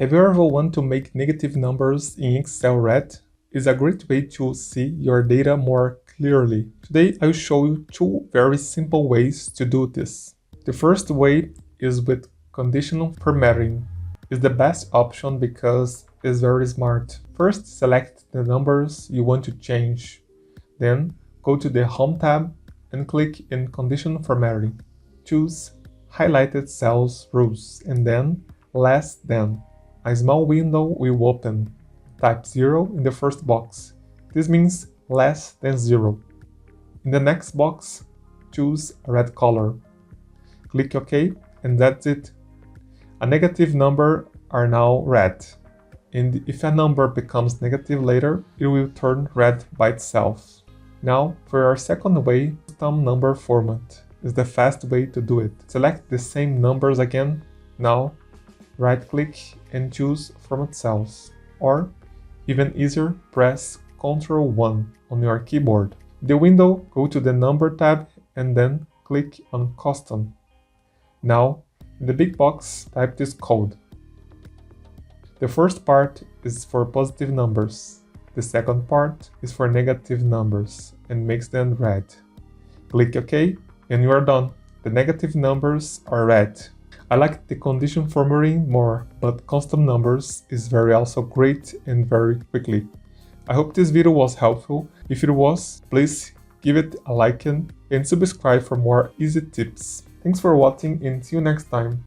Have you ever want to make negative numbers in Excel red? It's a great way to see your data more clearly. Today I will show you two very simple ways to do this. The first way is with conditional formatting. It's the best option because it's very smart. First, select the numbers you want to change. Then, go to the Home tab and click in Conditional Formatting. Choose Highlighted Cells Rules and then Less Than. A small window will open. Type 0 in the first box. This means less than 0. In the next box, choose a red color. Click OK and that's it. A negative number are now red. And if a number becomes negative later, it will turn red by itself. Now, for our second way, custom number format is the fast way to do it. Select the same numbers again. Now, right-click and choose Format Cells. Or, even easier, press Ctrl 1 on your keyboard. In the window, go to the Number tab and then click on Custom. Now, in the big box, type this code. The first part is for positive numbers. The second part is for negative numbers and makes them red. Click OK and you are done. The negative numbers are red. I like the condition formatting more, but custom numbers is very also great and very quickly. I hope this video was helpful. If it was, please give it a like and subscribe for more easy tips. Thanks for watching and see you next time.